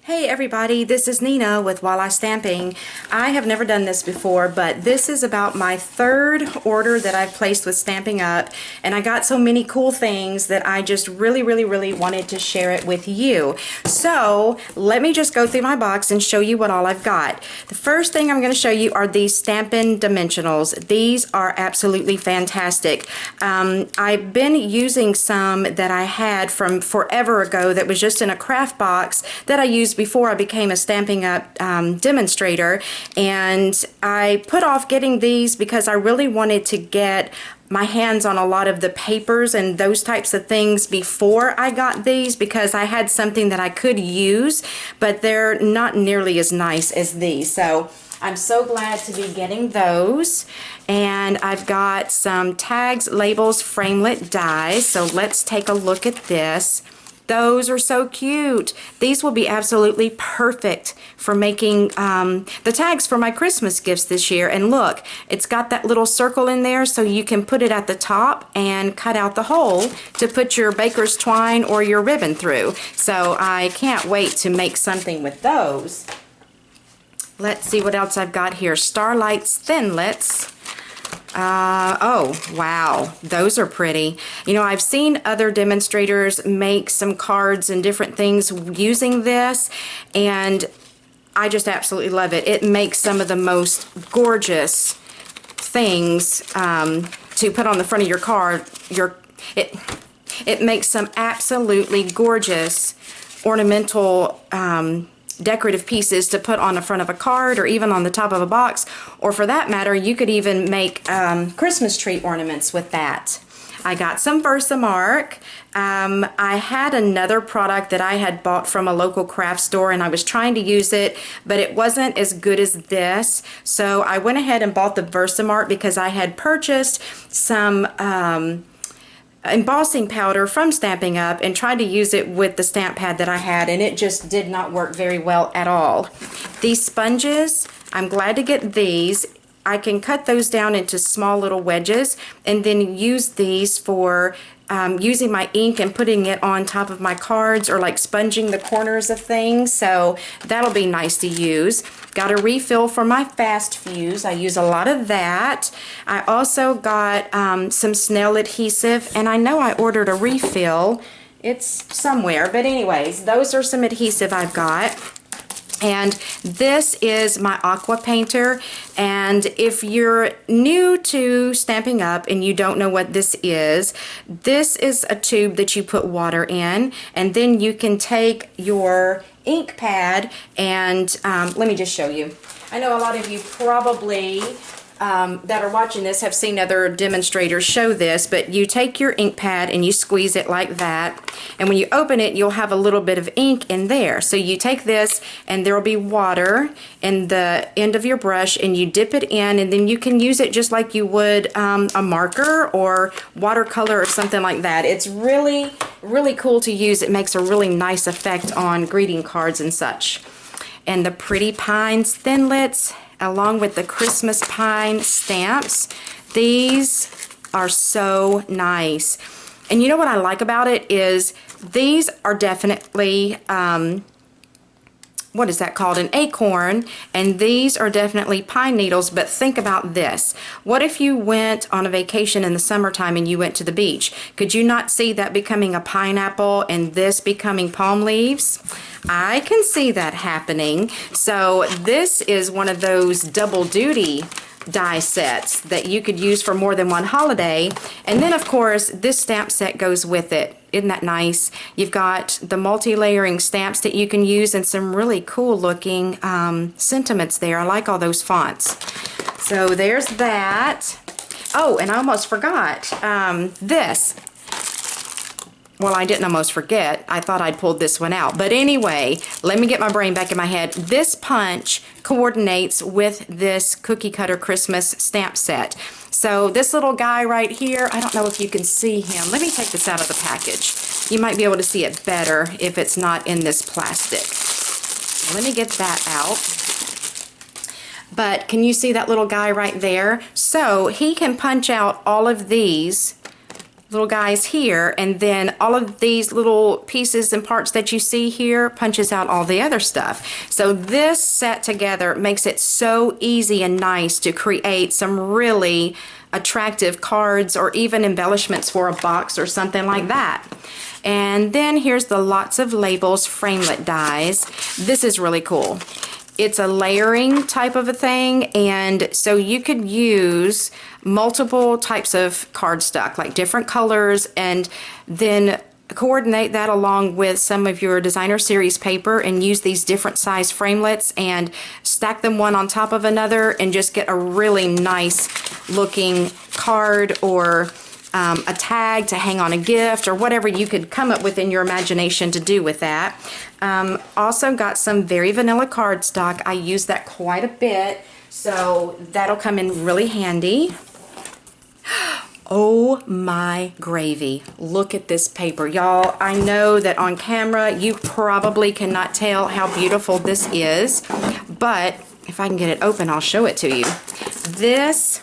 Hey everybody, this is Nina with Walla Stamping. I have never done this before, but this is about my third order that I've placed with Stampin' Up, and I got so many cool things that I just really wanted to share it with you. So let me just go through my box and show you what all I've got. The first thing I'm going to show you are these Stampin' Dimensionals. These are absolutely fantastic. I've been using some that I had from forever ago that was just in a craft box that I used before I became a Stampin' Up demonstrator, and I put off getting these because I really wanted to get my hands on a lot of the papers and those types of things before I got these, because I had something that I could use, but they're not nearly as nice as these. So I'm so glad to be getting those. And I've got some tags, labels, framelit dies. So let's take a look at this. Those are so cute. These will be absolutely perfect for making the tags for my Christmas gifts this year. And look, it's got that little circle in there, so you can put it at the top and cut out the hole to put your baker's twine or your ribbon through. So I can't wait to make something with those. Let's see what else I've got here. Starlight's Thinlits. Oh, wow, those are pretty. You know, I've seen other demonstrators make some cards and different things using this, and I just absolutely love it. It makes some of the most gorgeous things to put on the front of your card. It makes some absolutely gorgeous ornamental decorative pieces to put on the front of a card or even on the top of a box, or for that matter you could even make Christmas tree ornaments with that. I got some Versamark. I had another product that I had bought from a local craft store and I was trying to use it, but it wasn't as good as this, so I went ahead and bought the Versamark because I had purchased some embossing powder from Stampin' Up and tried to use it with the stamp pad that I had, and it just did not work very well at all. These sponges, I'm glad to get these. I can cut those down into small little wedges and then use these for using my ink and putting it on top of my cards, or like sponging the corners of things, so that'll be nice to use. Got a refill for my fast fuse. I use a lot of that. I also got some snail adhesive, and I know I ordered a refill. It's somewhere, but anyways, those are some adhesive I've got. And this is my aqua painter, and if you're new to Stampin' Up and you don't know what this is a tube that you put water in, and then you can take your ink pad and let me just show you. I know a lot of you probably that are watching this have seen other demonstrators show this, but you take your ink pad and you squeeze it like that, and when you open it you'll have a little bit of ink in there. So you take this and there will be water in the end of your brush, and you dip it in, and then you can use it just like you would a marker or watercolor or something like that. It's really cool to use. It makes a really nice effect on greeting cards and such. And the Pretty Pines Thinlits, along with the Christmas Pine stamps. These are so nice. And you know what I like about it is these are definitely, what is that called? An acorn. And these are definitely pine needles, but think about this. What if you went on a vacation in the summertime and you went to the beach? Could you not see that becoming a pineapple and this becoming palm leaves? I can see that happening. So this is one of those double duty die sets that you could use for more than one holiday. And then of course this stamp set goes with it. Isn't that nice? You've got the multi-layering stamps that you can use, and some really cool looking sentiments there. I like all those fonts. So there's that. Oh, and I almost forgot this. Well, I didn't almost forget. I thought I'd pulled this one out. But anyway, let me get my brain back in my head. This punch coordinates with this cookie cutter Christmas stamp set. So this little guy right here, I don't know if you can see him. Let me take this out of the package. You might be able to see it better if it's not in this plastic. Let me get that out. But can you see that little guy right there? So he can punch out all of these little guys here, and then all of these little pieces and parts that you see here punches out all the other stuff. So this set together makes it so easy and nice to create some really attractive cards or even embellishments for a box or something like that. And then here's the Lots of Labels framelit dies. This is really cool. It's a layering type of a thing, and so you could use multiple types of cardstock, like different colors, and then coordinate that along with some of your designer series paper and use these different size framelits and stack them one on top of another and just get a really nice looking card or a tag to hang on a gift or whatever you could come up with in your imagination to do with that. Also got some very vanilla cardstock. I use that quite a bit, so that'll come in really handy. Oh my gravy, look at this paper. Y'all, I know that on camera you probably cannot tell how beautiful this is, but if I can get it open, I'll show it to you. This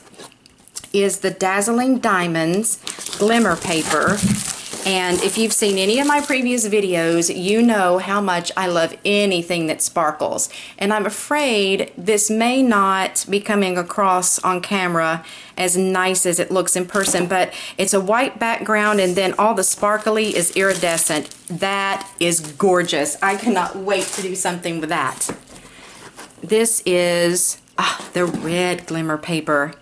is the Dazzling Diamonds glimmer paper, and if you've seen any of my previous videos, you know how much I love anything that sparkles, and I'm afraid this may not be coming across on camera as nice as it looks in person, but it's a white background and then all the sparkly is iridescent. That is gorgeous. I cannot wait to do something with that. This is the red glimmer paper.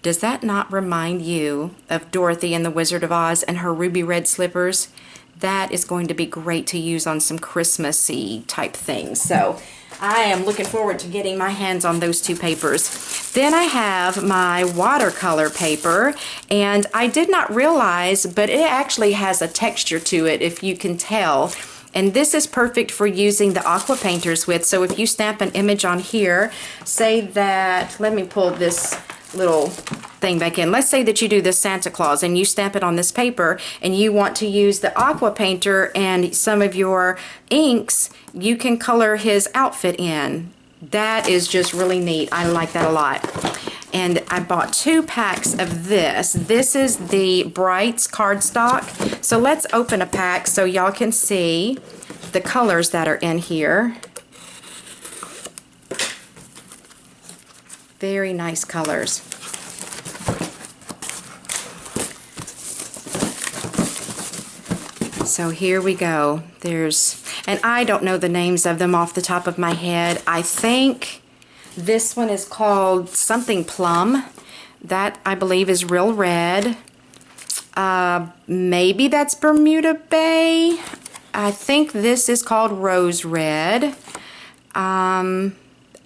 Does that not remind you of Dorothy and the Wizard of Oz and her ruby red slippers? That is going to be great to use on some Christmassy type things. So I am looking forward to getting my hands on those two papers. Then I have my watercolor paper, and I did not realize, but it actually has a texture to it, if you can tell. And this is perfect for using the aqua painters with. So if you stamp an image on here, say that, let me pull this little thing back in. Let's say that you do this Santa Claus and you stamp it on this paper and you want to use the aqua painter and some of your inks, you can color his outfit in. That is just really neat. I like that a lot. And I bought 2 packs of this. This is the Brights cardstock. So let's open a pack so y'all can see the colors that are in here. Very nice colors. So here we go. And I don't know the names of them off the top of my head. I think this one is called something plum. That I believe is real red. Maybe that's Bermuda Bay. I think this is called rose red.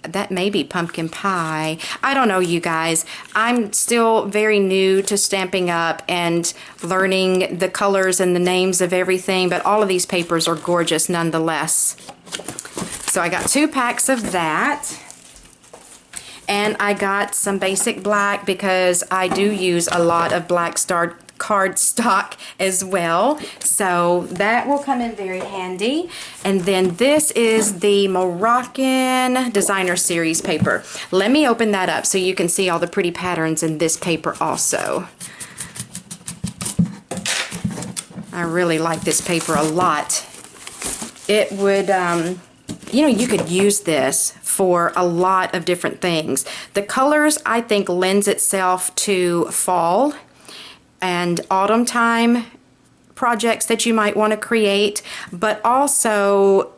That may be pumpkin pie. I don't know, you guys. I'm still very new to Stampin' Up! And learning the colors and the names of everything, but all of these papers are gorgeous nonetheless. So I got 2 packs of that. And I got some basic black because I do use a lot of black star cardstock as well, so that will come in very handy. And then this is the Moroccan Designer Series paper. Let me open that up so you can see all the pretty patterns in this paper also. I really like this paper a lot. It would, you know, you could use this for a lot of different things. The colors, I think, lends itself to fall and autumn time projects that you might want to create, but also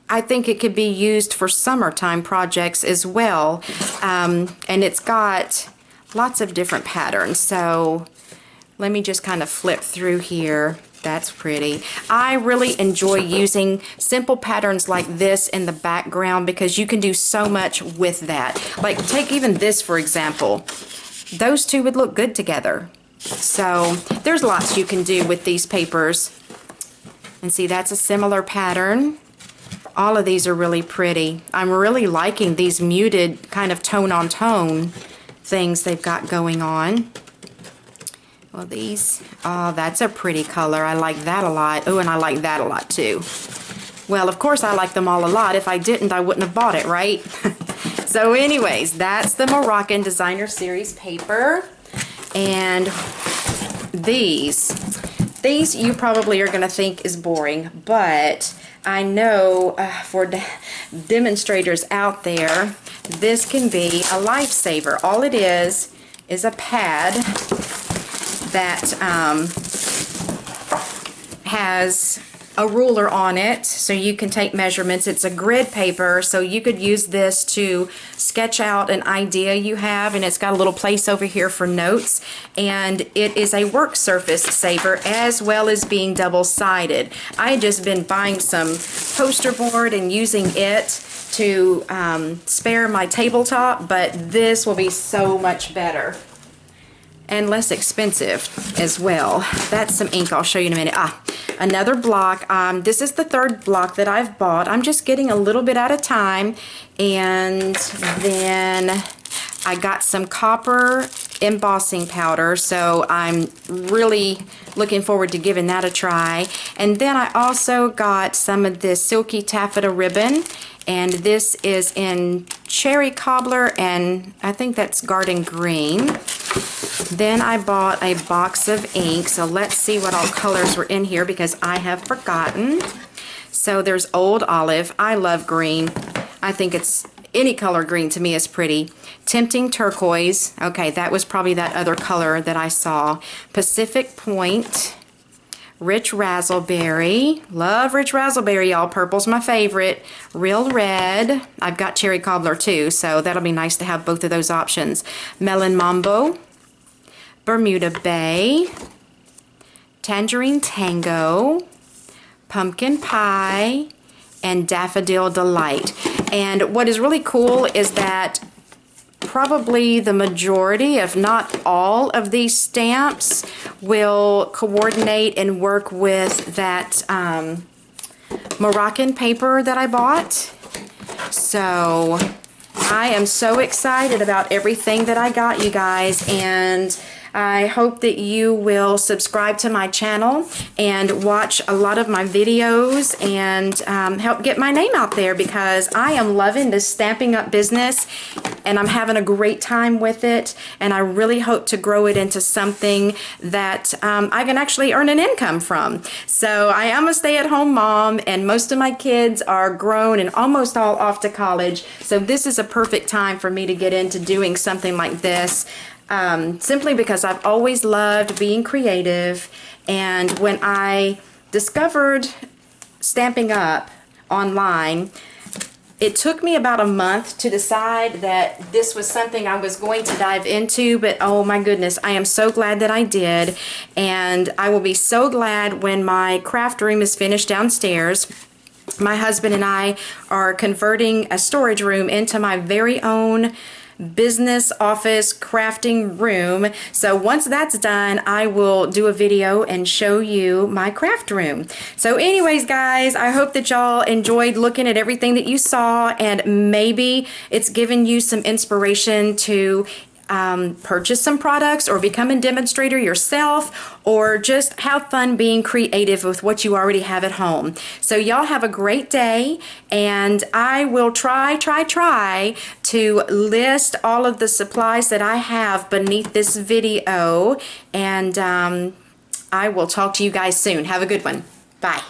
I think it could be used for summertime projects as well. And it's got lots of different patterns. So let me just kind of flip through here. That's pretty. I really enjoy using simple patterns like this in the background because you can do so much with that. Like take even this for example. Those two would look good together. So there's lots you can do with these papers. And see, that's a similar pattern. All of these are really pretty. I'm really liking these muted kind of tone on tone things they've got going on. Well, these, oh, that's a pretty color. I like that a lot. Oh, and I like that a lot too. Well, of course I like them all a lot. If I didn't, I wouldn't have bought it, right? So anyways, that's the Moroccan Designer Series paper. And these, these you probably are going to think is boring, but I know for demonstrators out there, this can be a lifesaver. All it is a pad that has a ruler on it so you can take measurements. It's a grid paper, so you could use this to sketch out an idea you have, and it's got a little place over here for notes, and it is a work surface saver as well as being double-sided. I had just been buying some poster board and using it to spare my tabletop, but this will be so much better and less expensive as well. That's some ink I'll show you in a minute. Another block. This is the third block that I've bought. I'm just getting a little bit at a time. And then I got some copper embossing powder, so I'm really looking forward to giving that a try. And then I also got some of this silky taffeta ribbon, and this is in cherry cobbler, and I think that's garden green. Then I bought a box of ink, so let's see what all colors were in here because I have forgotten. So there's Old Olive. I love green. I think it's any color green to me is pretty. Tempting Turquoise. Okay, that was probably that other color that I saw. Pacific Point. Rich Razzleberry. Love Rich Razzleberry, y'all. Purple's my favorite. Real Red. I've got cherry cobbler too, so that'll be nice to have both of those options. Melon Mambo. Bermuda Bay. Tangerine Tango. Pumpkin Pie. And Daffodil Delight. And what is really cool is that probably the majority, if not all, of these stamps will coordinate and work with that Moroccan paper that I bought. So I am so excited about everything that I got, you guys, and I hope that you will subscribe to my channel and watch a lot of my videos and help get my name out there, because I am loving this Stampin' Up business and I'm having a great time with it, and I really hope to grow it into something that I can actually earn an income from. So I am a stay-at-home mom and most of my kids are grown and almost all off to college, so this is a perfect time for me to get into doing something like this. Simply because I've always loved being creative, and when I discovered Stampin' Up online, it took me about a month to decide that this was something I was going to dive into, but oh my goodness, I am so glad that I did, and I will be so glad when my craft room is finished downstairs. My husband and I are converting a storage room into my very own business office crafting room. So once that's done, I will do a video and show you my craft room. So anyways, guys, I hope that y'all enjoyed looking at everything that you saw, and maybe it's given you some inspiration to purchase some products or become a demonstrator yourself, or just have fun being creative with what you already have at home. So y'all have a great day, and I will try to list all of the supplies that I have beneath this video, and I will talk to you guys soon. Have a good one. Bye.